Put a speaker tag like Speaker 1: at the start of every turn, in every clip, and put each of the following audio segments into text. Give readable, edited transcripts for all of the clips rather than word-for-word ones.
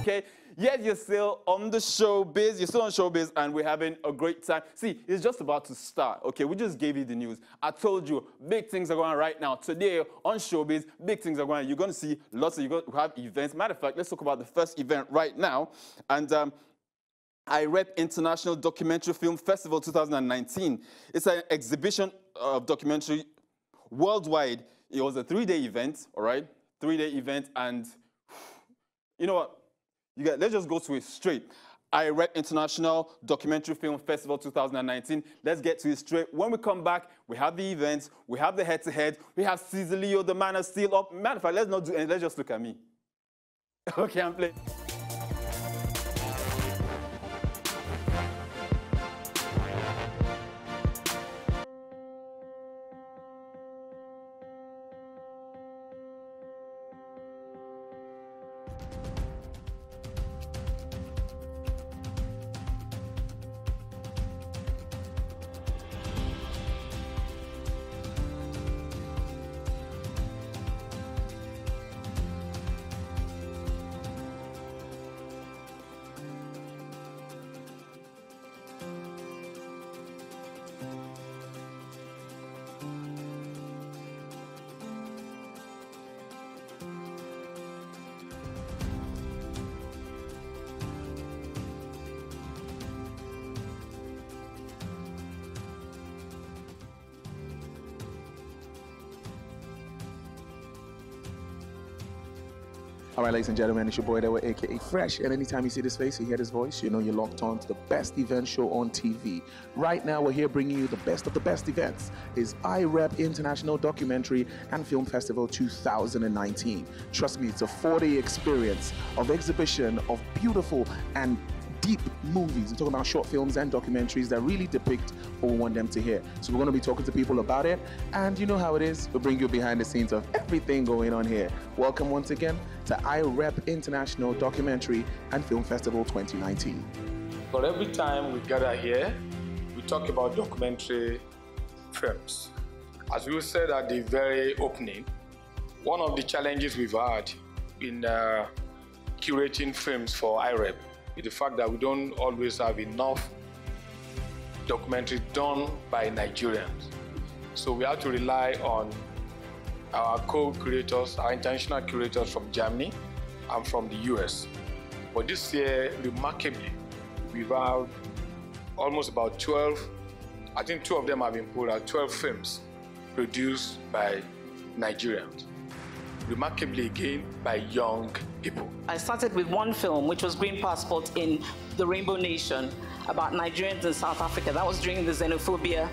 Speaker 1: Okay, yes, you're still on the Showbiz. You're still on Showbiz, and we're having a great time. See, it's just about to start. Okay, we just gave you the news. I told you, big things are going on right now. Today on Showbiz, big things are going on. You're going to see lots of, you're going to have events. Matter of fact, let's talk about the first event right now. And Irep International Documentary Film Festival 2019. It's an exhibition of documentary worldwide. It was a 3-day event, all right? 3-day event, and you know what? Let's just go to it straight. Irep International Documentary Film Festival 2019. Let's get to it straight. When we come back, we have the events, we have the head-to-head, we have Caesar Leo, the Man of Steel up. Matter of fact, let's not do anything, let's just look at me. Okay, I'm playing.
Speaker 2: All right, ladies and gentlemen, it's your boy Dewa, aka Fresh. And anytime you see this face, you hear this voice, you know you're locked on to the best event show on TV. Right now, we're here bringing you the best of the best events. It's Irep International Documentary and Film Festival 2019. Trust me, it's a 4-day experience of exhibition of beautiful and deep movies. We're talking about short films and documentaries that really depict what we want them to hear. So we're going to be talking to people about it, and you know how it is. We'll bring you behind the scenes of everything going on here. Welcome once again to Irep International Documentary and Film Festival 2019.
Speaker 3: But every time we gather here, we talk about documentary films. As we said at the very opening, one of the challenges we've had in curating films for Irep is the fact that we don't always have enough documentaries done by Nigerians. So we have to rely on our co-curators, our international curators from Germany and from the US. But this year, remarkably, we've had almost about 12, I think 2 of them have been pulled out, 12 films produced by Nigerians. Remarkably again, by young people.
Speaker 4: I started with one film, which was Green Passport in the Rainbow Nation, about Nigerians in South Africa. That was during the xenophobia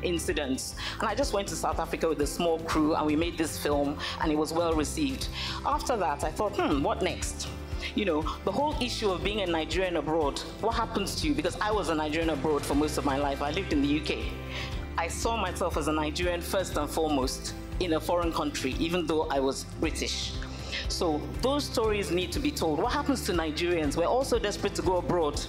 Speaker 4: incidents. And I just went to South Africa with a small crew, and we made this film, and it was well received. After that, I thought, what next? You know, the whole issue of being a Nigerian abroad, what happens to you? Because I was a Nigerian abroad for most of my life. I lived in the UK. I saw myself as a Nigerian first and foremost in a foreign country, even though I was British. So those stories need to be told. What happens to Nigerians? We're also desperate to go abroad.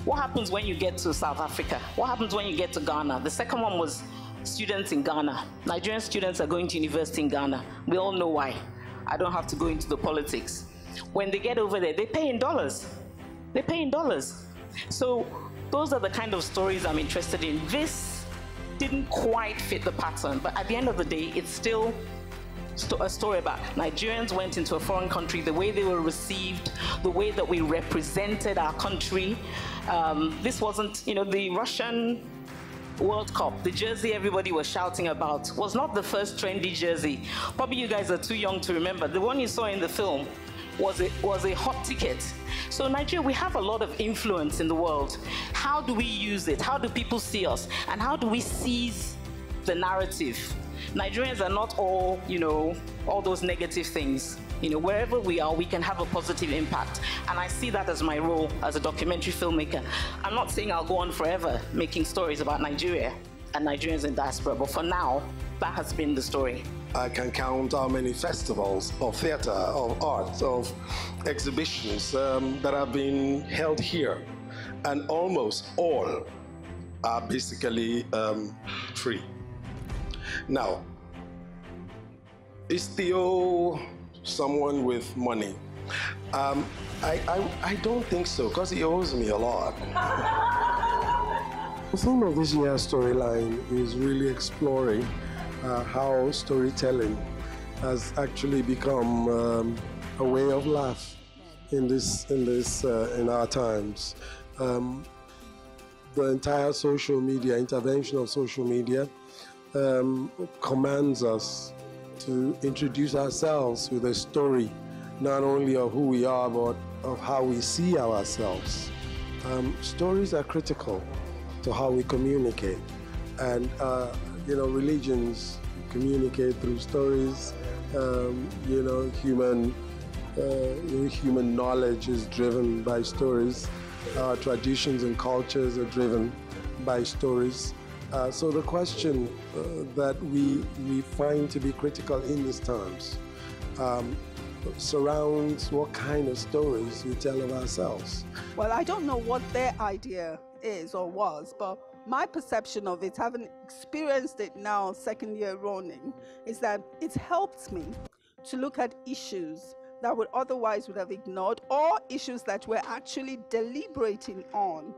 Speaker 4: What happens when you get to South Africa? What happens when you get to Ghana? The second one was students in Ghana. Nigerian students are going to university in Ghana. We all know why. I don't have to go into the politics. When they get over there, they pay in dollars. They pay in dollars. So those are the kind of stories I'm interested in. This didn't quite fit the pattern, but at the end of the day, it's still a story about Nigerians went into a foreign country, the way they were received, the way that we represented our country. This wasn't, the Russian World Cup, the jersey everybody was shouting about was not the first trendy jersey. Probably you guys are too young to remember. The one you saw in the film was a hot ticket. So Nigeria, we have a lot of influence in the world. How do we use it? How do people see us? And how do we seize the narrative? Nigerians are not all, all those negative things. Wherever we are, we can have a positive impact. And I see that as my role as a documentary filmmaker. I'm not saying I'll go on forever making stories about Nigeria and Nigerians in diaspora, but for now, that has been the story.
Speaker 5: I can count how many festivals of theater, of art, of exhibitions that have been held here. And almost all are basically free. Now, is Theo someone with money? I don't think so, because he owes me a lot. The theme of this year's storyline is really exploring how storytelling has actually become a way of life in our times. The entire social media, intervention of social media, commands us to introduce ourselves with a story, not only of who we are, but of how we see ourselves. Stories are critical to how we communicate, and religions communicate through stories. Human knowledge is driven by stories. Traditions and cultures are driven by stories. So the question that we find to be critical in these times surrounds what kind of stories we tell of ourselves.
Speaker 6: Well, I don't know what their idea is or was, but my perception of it, having experienced it now second year running, is that it's helped me to look at issues that would have ignored, or issues that we're actually deliberating on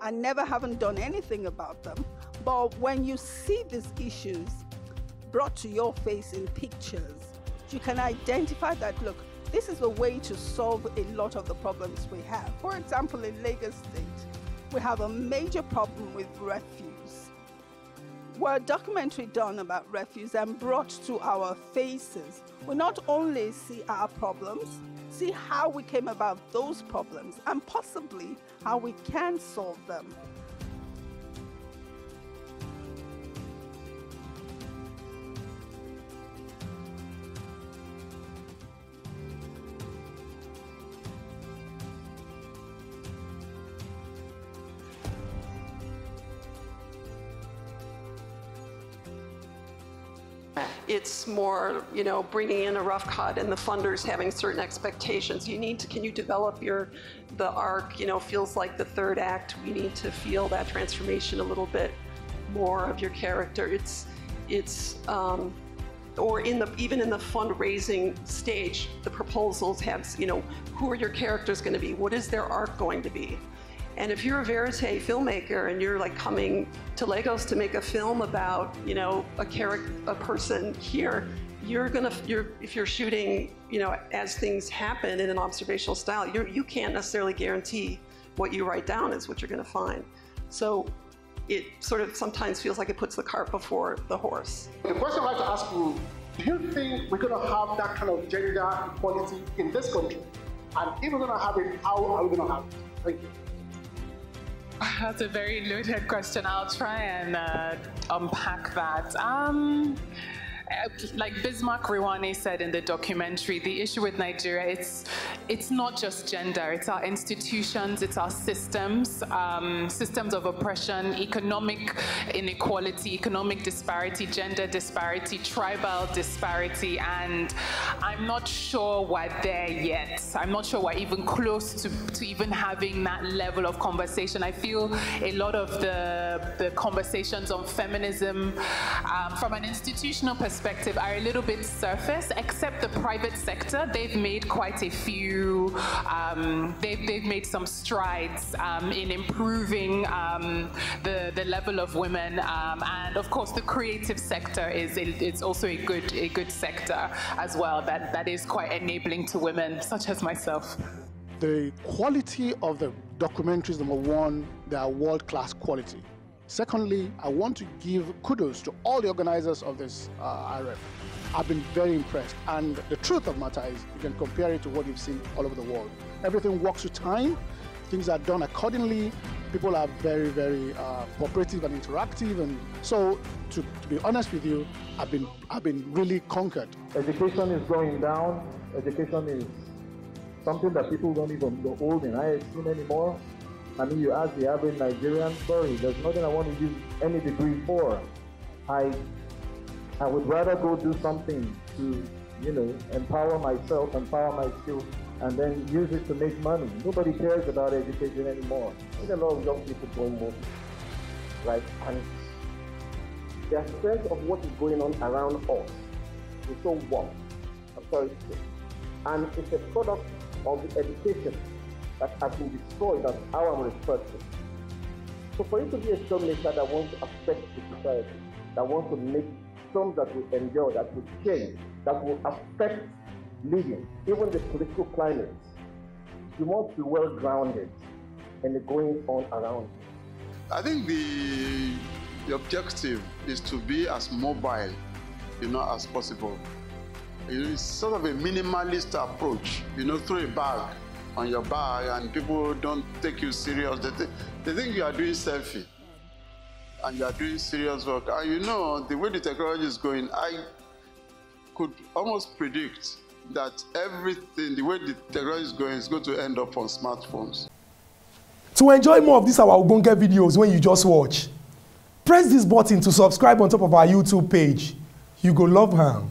Speaker 6: and never haven't done anything about them. But when you see these issues brought to your face in pictures, you can identify that, look, this is a way to solve a lot of the problems we have. For example, in Lagos State, we have a major problem with refuse. Were a documentary done about refuse and brought to our faces, we not only see our problems, see how we came about those problems, and possibly how we can solve them.
Speaker 7: It's more, bringing in a rough cut and the funders having certain expectations. Can you develop the arc, feels like the third act. We need to feel that transformation a little bit more of your character. Or even in the fundraising stage, the proposals have, who are your characters going to be? What is their arc going to be? And if you're a verite filmmaker and you're like coming to Lagos to make a film about, a person here, if you're shooting, as things happen in an observational style, you can't necessarily guarantee what you write down is what you're going to find. So it sort of sometimes feels like it puts the cart before the horse.
Speaker 8: The question I'd like to ask you, do you think we're going to have that kind of gender equality in this country? And if we're going to have it, how are we going to have it? Thank you.
Speaker 9: That's a very loaded question. I'll try and unpack that. Like Bismarck Rewane said in the documentary, the issue with Nigeria, it's not just gender, it's our institutions, it's our systems, systems of oppression, economic inequality, economic disparity, gender disparity, tribal disparity, and I'm not sure we're there yet. I'm not sure we're even close to even having that level of conversation. I feel a lot of the conversations on feminism from an institutional perspective are a little bit surface, except the private sector. They've made quite a few, they've made some strides in improving the level of women, and of course the creative sector it's also a good sector as well that is quite enabling to women such as myself.
Speaker 8: The quality of the documentaries, number one, they are world-class quality. Secondly, I want to give kudos to all the organizers of this Irep. I've been very impressed, and the truth of the matter is you can compare it to what you've seen all over the world. Everything works with time, things are done accordingly, people are very, very cooperative and interactive, and so to be honest with you, I've been really conquered.
Speaker 10: Education is going down. Education is something that people don't even hold in high esteem anymore. I mean, you ask the average Nigerian, sorry, there's nothing I want to use any degree for. I would rather go do something to, empower myself, empower my skills, and then use it to make money. Nobody cares about education anymore. There's a lot of young people going home, right? And their sense of what is going on around us is so warm. I'm sorry to say. And it's a product of the education that has been destroyed, that's how I'm referred to. So for you to be a filmmaker that wants to affect the society, that wants to make films that will endure, that will change, that will affect living, even the political climate, you must be well grounded in the goings on around you.
Speaker 11: I think the objective is to be as mobile, as possible. It's sort of a minimalist approach. Throw a bag on your bag and people don't take you serious. They think you are doing selfie and you are doing serious work. And the way the technology is going, I could almost predict that everything, the way the technology is going to end up on smartphones.
Speaker 12: To enjoy more of these our Ogbonge videos when you just watch, press this button to subscribe on top of our YouTube page. You go love am.